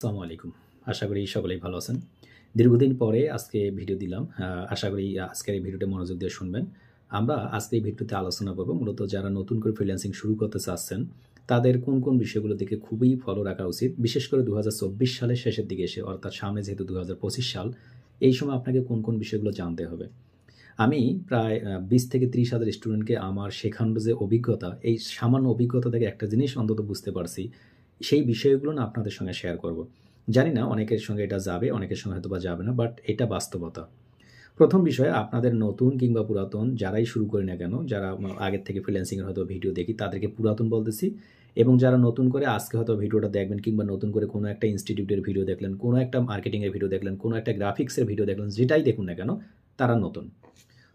আসসালামু আলাইকুম। আশা করি সকলেই ভালো আছেন। দীর্ঘদিন পরে আজকে ভিডিও দিলাম। আশা করি আজকের এই ভিডিওটা মনোযোগ দিয়ে শুনবেন। আমরা আজকে এই ভিডিওতে আলোচনা করব মূলত যারা নতুন করে ফ্রিল্যান্সিং শুরু করতে চাচ্ছেন, তাদের কোন বিষয়গুলো দিকে খুবই ফলো রাখা উচিত। বিশেষ করে ২০২৪ সালের শেষের দিকে এসে, অর্থাৎ সামনে যেহেতু ২০২৫ সাল, এই সময় আপনাকে কোন বিষয়গুলো জানতে হবে। আমি প্রায় ২০ থেকে ৩০ হাজার স্টুডেন্টকে আমার শেখানোর যে অভিজ্ঞতা, এই সামান্য অভিজ্ঞতা থেকে একটা জিনিস অন্তত বুঝতে পারছি। সেই বিষয়গুলো না আপনাদের সঙ্গে শেয়ার করব। জানি না অনেকের সঙ্গে এটা যাবে, অনেকের সঙ্গে হয়তোবা যাবে না, বাট এটা বাস্তবতা। প্রথম বিষয়, আপনাদের নতুন কিংবা পুরাতন যারাই শুরু করি না কেন, যারা আগের থেকে ফ্রিল্যান্সিংয়ের হয়তো ভিডিও দেখি তাদেরকে পুরাতন বলতেছি, এবং যারা নতুন করে আজকে হয়তো ভিডিওটা দেখবেন কিংবা নতুন করে কোনো একটা ইনস্টিটিউটের ভিডিও দেখলেন, কোনো একটা মার্কেটিংয়ের ভিডিও দেখলেন, কোনো একটা গ্রাফিক্সের ভিডিও দেখলেন, যেটাই দেখুন না কেন তারা নতুন।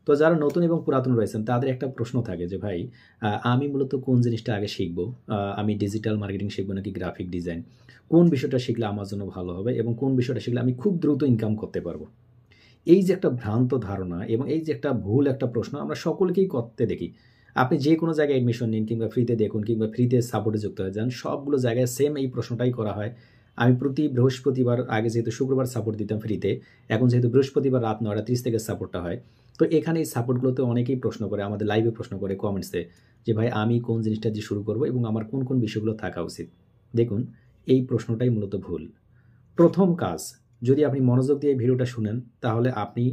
তো যারা নতুন এবং পুরাতন রয়েছেন তাদের একটা প্রশ্ন থাকে যে ভাই, আমি মূলত কোন জিনিসটা আগে শিখবো? আমি ডিজিটাল মার্কেটিং শিখবো নাকি গ্রাফিক ডিজাইন? কোন বিষয়টা শিখলে আমার জন্য ভালো হবে এবং কোন বিষয়টা শিখলে আমি খুব দ্রুত ইনকাম করতে পারবো? এই যে একটা ভ্রান্ত ধারণা এবং এই যে একটা ভুল একটা প্রশ্ন আমরা সকলকেই করতে দেখি। আপনি যে কোনো জায়গায় অ্যাডমিশন নিন কিংবা ফ্রিতে দেখুন কিংবা ফ্রিতে সাপোর্টে যুক্ত হয়ে যান, সবগুলো জায়গায় সেম এই প্রশ্নটাই করা হয়। আমি প্রতি বৃহস্পতিবার, আগে যেহেতু শুক্রবার সাপোর্ট দিতাম ফ্রিতে, এখন যেহেতু বৃহস্পতিবার রাত ৯:৩০ থেকে সাপোর্টটা হয়, তো এখানে এই সাপোর্টগুলোতে অনেকেই প্রশ্ন করে, আমাদের লাইভে প্রশ্ন করে কমেন্টসে, যে ভাই আমি কোন জিনিসটা দিয়ে শুরু করব এবং আমার কোন বিষয়গুলো থাকা উচিত। দেখুন, এই প্রশ্নটাই মূলত ভুল। প্রথম কাজ, যদি আপনি মনোযোগ দিয়ে ভিডিওটা শুনেন তাহলে আপনি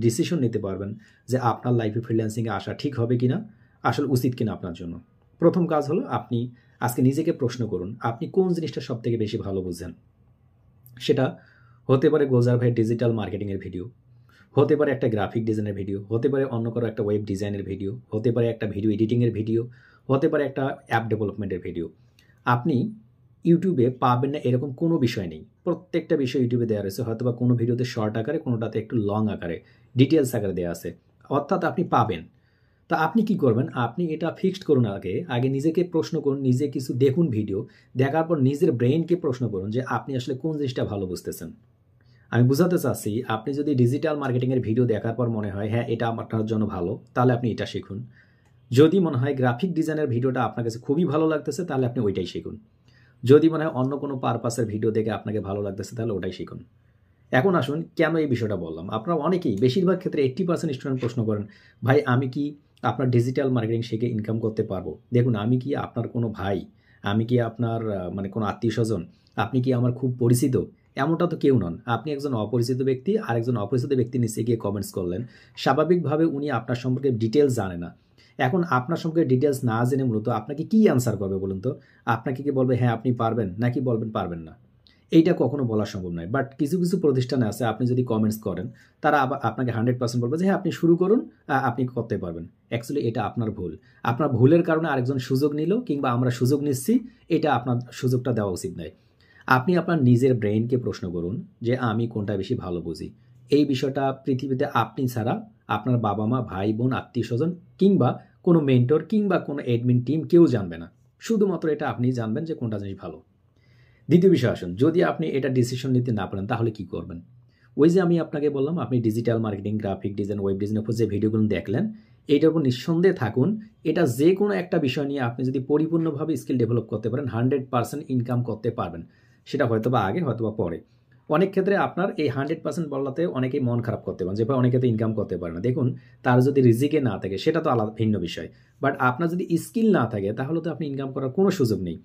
ডিসিশন নিতে পারবেন যে আপনার লাইফে ফ্রিল্যান্সিংয়ে আসা ঠিক হবে কিনা, আসলে উচিত কিনা আপনার জন্য। প্রথম কাজ হলো, আপনি আজকে নিজেকে প্রশ্ন করুন, আপনি কোন জিনিসটা সব থেকে বেশি ভালো বুঝেন। সেটা হতে পারে গোজার ভাই ডিজিটাল মার্কেটিংয়ের ভিডিও, হতে পারে একটা গ্রাফিক ডিজাইনের ভিডিও, হতে পারে অন্য কারো একটা ওয়েব ডিজাইনের ভিডিও, হতে পারে একটা ভিডিও এডিটিংয়ের ভিডিও, হতে পারে একটা অ্যাপ ডেভেলপমেন্টের ভিডিও। আপনি ইউটিউবে পাবেন না এরকম কোনো বিষয় নেই। প্রত্যেকটা বিষয় ইউটিউবে দেওয়া রয়েছে, হয়তোবা কোনো ভিডিওতে শর্ট আকারে, কোনোটাতে একটু লং আকারে, ডিটেলস আকারে দেওয়া আছে, অর্থাৎ আপনি পাবেন। তা আপনি কি করবেন? আপনি এটা ফিক্সড করুন, আগে নিজেকে প্রশ্ন করুন, নিজে কিছু দেখুন ভিডিও, দেখার পর নিজের ব্রেইনকে প্রশ্ন করুন যে আপনি আসলে কোন জিনিসটা ভালো বুঝতেছেন। আমি বুঝাতে চাচ্ছি, আপনি যদি ডিজিটাল মার্কেটিংয়ের ভিডিও দেখার পর মনে হয় হ্যাঁ এটা আপনার জন্য ভালো, তাহলে আপনি এটা শিখুন। যদি মনে হয় গ্রাফিক ডিজাইনের ভিডিওটা আপনার কাছে খুবই ভালো লাগতেছে, তাহলে আপনি ওইটাই শিখুন। যদি মনে হয় অন্য কোনো পারপাসের ভিডিও দেখে আপনাকে ভালো লাগতেছে, তাহলে ওটাই শিখুন। এখন আসুন, কেন এই বিষয়টা বললাম। আপনারা অনেকেই, বেশিরভাগ ক্ষেত্রে 80% স্টুডেন্ট প্রশ্ন করেন, ভাই আমি কি আপনার ডিজিটাল মার্কেটিং শিখে ইনকাম করতে পারবো? দেখুন, আমি কি আপনার কোনো ভাই? আমি কি আপনার মানে কোনো আত্মীয়স্বজন? আপনি কি আমার খুব পরিচিত? এমনটা তো কেউ নন। আপনি একজন অপরিচিত ব্যক্তি, আর একজন অপরিচিত ব্যক্তির নিচে গিয়ে কমেন্টস করলেন। স্বাভাবিকভাবে উনি আপনার সম্পর্কে ডিটেলস জানে না। এখন আপনার সম্পর্কে ডিটেলস না জেনে মূলত আপনাকে কি অ্যান্সার করবে বলুন তো? আপনাকে কি বলবে হ্যাঁ আপনি পারবেন, নাকি বলবেন পারবেন না? এইটা কখনো বলা সম্ভব নয়। বাট কিছু প্রতিষ্ঠানে আছে, আপনি যদি কমেন্টস করেন, তারা আবার আপনাকে 100% বলবে যে হ্যাঁ আপনি শুরু করুন, আপনি করতে পারবেন। অ্যাকচুয়ালি এটা আপনার ভুল। আপনার ভুলের কারণে আরেকজন সুযোগ নিল কিংবা আমরা সুযোগ নিচ্ছি, এটা আপনার সুযোগটা দেওয়া উচিত নয়। আপনি আপনার নিজের ব্রেইনকে প্রশ্ন করুন যে আমি কোনটা বেশি ভালো বুঝি। এই বিষয়টা পৃথিবীতে আপনি ছাড়া আপনার বাবা-মা, ভাই-বোন, আত্মীয়স্বজন কিংবা কোনো মেন্টর কিংবা কোনো অ্যাডমিন টিম কেউ জানবে না। শুধুমাত্র এটা আপনিই জানবেন যে কোনটা জিনিস ভালো। দ্বিতীয় বিষয় আসুন, যদি আপনি এটা ডিসিশন নিতে না পারেন তাহলে কি করবেন? ওই যে আমি আপনাকে বললাম, আপনি digital marketing, graphic design, web ডিজাইনের উপর যে ভিডিওগুলো দেখলেন, এইটার উপর নিঃসন্দেহে থাকুন। এটা যে কোনো একটা বিষয় নিয়ে আপনি যদি পরিপূর্ণভাবে স্কিল ডেভেলপ করতে পারেন, 100% ইনকাম করতে পারবেন। সেটা হয়তোবা আগে, হয়তোবা পরে। অনেক ক্ষেত্রে আপনার এই 100% বলাতে অনেকেই মন খারাপ করতে পারেন যে ভাই অনেকে তো ইনকাম করতে পারে না। দেখুন, তার যদি রিজিকে না থাকে সেটা তো আলাদা, ভিন্ন বিষয়। বাট আপনার যদি স্কিল না থাকে তাহলে তো আপনি ইনকাম করার কোনো সুযোগ নেই।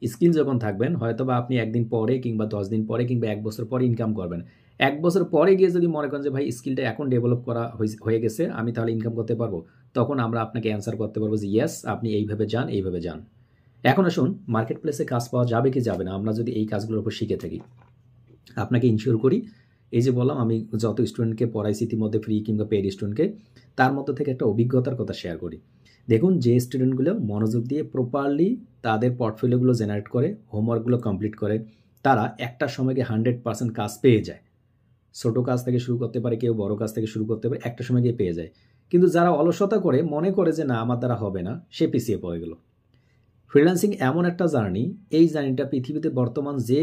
স্কিল যখন থাকবেন, হয়তোবা আপনি ১ দিন পরে কিংবা ১০ দিন পরে কিংবা ১ বছর পরে ইনকাম করবেন। ১ বছর পরে গিয়ে যদি মনে করেন যে ভাই স্কিলটা এখন ডেভেলপ করা হয়ে গেছে, আমি তাহলে ইনকাম করতে পারবো, তখন আমরা আপনাকে অ্যান্সার করতে পারবো যে ইয়েস আপনি এইভাবে যান, এইভাবে যান। এখন আসুন, মার্কেট প্লেসে কাজ পাওয়া যাবে কি যাবে না আমরা যদি এই কাজগুলোর উপর শিখে থাকি। আপনাকে ইনশিওর করি, এই যে বললাম আমি যত স্টুডেন্টকে পড়াইছি ইতিমধ্যে, ফ্রি কিংবা পেইড স্টুডেন্টকে, তার মধ্যে থেকে একটা অভিজ্ঞতার কথা শেয়ার করি। দেখুন, যে স্টুডেন্টগুলো মনোযোগ দিয়ে প্রপারলি তাদের পোর্টফোলিওগুলো জেনারেট করে, হোমওয়ার্কগুলো কমপ্লিট করে, তারা একটা সময়কে 100% কাজ পেয়ে যায়। ছোট কাজ থেকে শুরু করতে পারে কেউ, বড় কাজ থেকে শুরু করতে পারে, একটা সময় গিয়ে পেয়ে যায়। কিন্তু যারা অলসতা করে, মনে করে যে না আমার দ্বারা হবে না, সে পিছিয়ে পড়ে গেল। ফ্রিল্যান্সিং এমন একটা জার্নি, এই জার্নিটা পৃথিবীতে বর্তমান যে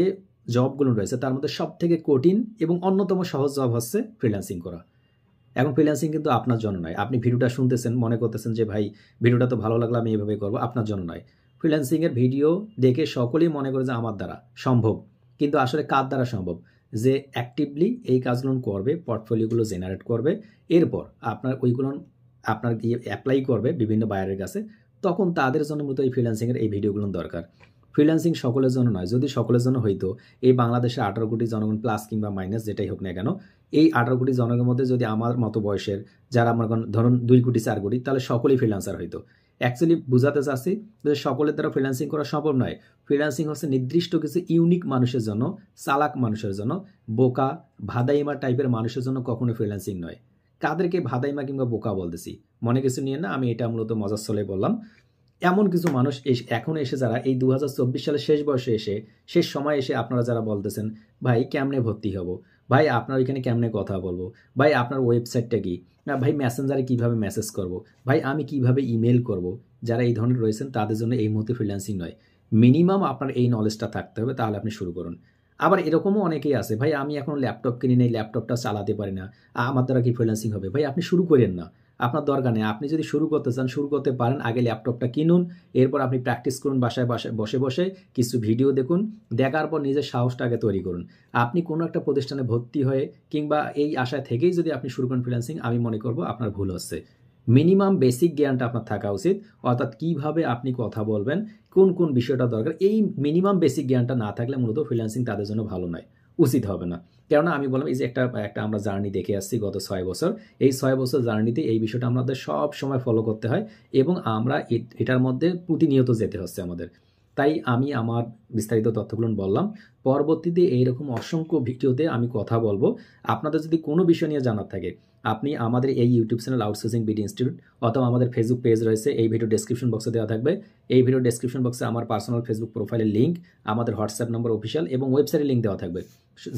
জবগুলো রয়েছে তার মধ্যে সবথেকে কঠিন এবং অন্যতম সহজ জব হচ্ছে ফ্রিল্যান্সিং করা। এখন ফ্রিল্যান্সিং কিন্তু আপনার জন্য নয়। আপনি ভিডিওটা শুনতেছেন, মনে করতেছেন যে ভাই ভিডিওটা তো ভালো লাগলো, আমি এভাবে করবো, আপনার জন্য নয়। ফ্রিল্যান্সিংয়ের ভিডিও দেখে সকলেই মনে করে যে আমার দ্বারা সম্ভব, কিন্তু আসলে কার দ্বারা সম্ভব? যে অ্যাক্টিভলি এই কাজগুলো করবে, পোর্টফোলিওগুলো জেনারেট করবে, এরপর আপনার গিয়ে অ্যাপ্লাই করবে বিভিন্ন বায়ারের কাছে, তখন তাদের জন্য মূলত এই ফ্রিল্যান্সিংয়ের এই ভিডিওগুলো দরকার। ফ্রিল্যান্সিং সকলের জন্য নয়। যদি সকলের জন্য হইতো, এই বাংলাদেশে 18 কোটি জনগণ প্লাস কিংবা মাইনাস যেটাই হোক না কেন, এই 18 কোটি জনগণের মধ্যে যদি আমার মতো বয়সের যারা মনে করেন ধরুন 2 কোটি 4 কোটি, তাহলে সকলেই ফ্রিল্যান্সার হইতো। অ্যাকচুয়ালি বুঝাতে চাচ্ছি যে সকলের দ্বারা ফ্রিল্যান্সিং করা সম্ভব নয়। ফ্রিল্যান্সিং হচ্ছে নির্দিষ্ট কিছু ইউনিক মানুষের জন্য, চালাক মানুষের জন্য, বোকা ভাদাইমা টাইপের মানুষের জন্য কখনো ফ্রিল্যান্সিং নয়। কাদেরকে ভাদাইমা কিংবা বোকা বলতেছি মনে কিছু নিয়ে না, আমি এটা মূলত মজার ছলে বললাম। এমন কিছু মানুষ এখন এসে যারা এই 2024 সালের শেষ বয়সে এসে, শেষ সময় এসে আপনারা যারা বলতেছেন ভাই কেমনে ভর্তি হব, ভাই আপনার ওইখানে কেমনে কথা বলবো, ভাই আপনার ওয়েবসাইটটা কি, না ভাই মেসেঞ্জারে কিভাবে মেসেজ করব, ভাই আমি কিভাবে ইমেল করব, যারা এই ধরনের রয়েছেন তাদের জন্য এই মুহূর্তে ফ্রিল্যান্সিং নয়। মিনিমাম আপনার এই নলেজটা থাকতে হবে, তাহলে আপনি শুরু করুন। আবার এরকমও অনেকেই আছে, ভাই আমি এখন ল্যাপটপ কিনি নেই, ল্যাপটপটা চালাতে পারি না, আমার দ্বারা কি ফ্রিল্যান্সিং হবে? ভাই আপনি শুরু করেন না, আপনার দরকার নেই। আপনি যদি শুরু করতে চান শুরু করতে পারেন, আগে ল্যাপটপটা কিনুন, এরপর আপনি প্র্যাকটিস করুন, বাসায় বসে বসে কিছু ভিডিও দেখুন, দেখার পর নিজের সাহসটা আগে তৈরি করুন। আপনি কোনো একটা প্রতিষ্ঠানে ভর্তি হয়ে কিংবা এই আশায় থেকেই যদি আপনি শুরু করেন ফ্রিল্যান্সিং, আমি মনে করব আপনার ভুল হচ্ছে। মিনিমাম বেসিক জ্ঞানটা আপনার থাকা উচিত, অর্থাৎ কিভাবে আপনি কথা বলবেন, কোন কোন বিষয়টা দরকার, এই মিনিমাম বেসিক জ্ঞানটা না থাকলে মূলত ফ্রিল্যান্সিং তাদের জন্য ভালো নয়, উচিত হবে না। কেননা আমি বললাম এই যে একটা আমরা জার্নি দেখে আসছি গত 6 বছর, এই 6 বছর জার্নিতে এই বিষয়টা আমাদের সব সময় ফলো করতে হয় এবং আমরা এটার মধ্যে প্রতিনিয়ত যেতে হচ্ছে আমাদের। তাই আমি আমার বিস্তারিত তথ্যগুলো বললাম। পরবর্তীতে এইরকম অসংখ্য ভিডিওতে আমি কথা বলবো। আপনাদের যদি কোনো বিষয় নিয়ে জানার থাকে, আপনি আমাদের এই YouTube channel outsourcing BD institute অথবা আমাদের ফেসবুক পেজ রয়েছে, এই ভিডিও ডেসক্রিপশন বক্সে দেওয়া থাকবে। এই ভিডিও ডেসক্রিপশন বক্সে আমার পার্সোনাল ফেসবুক প্রোফাইলের লিঙ্ক, আমাদের হোয়াটসঅ্যাপ নম্বর অফিসিয়াল এবং ওয়েবসাইটের লিঙ্ক দেওয়া থাকবে।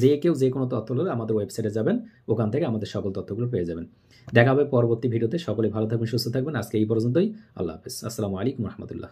যে কেউ যে কোনো তথ্য হলে আমাদের ওয়েবসাইটে যাবেন, ওখান থেকে আমাদের সকল তথ্যগুলো পেয়ে যাবেন। দেখা হবে পরবর্তী ভিডিওতে। সকলে ভালো থাকবেন, সুস্থ থাকবেন। আজকে এই পর্যন্তই। আল্লাহ হাফেজ। আসসালামু আলাইকুম রহমতুল্লাহ।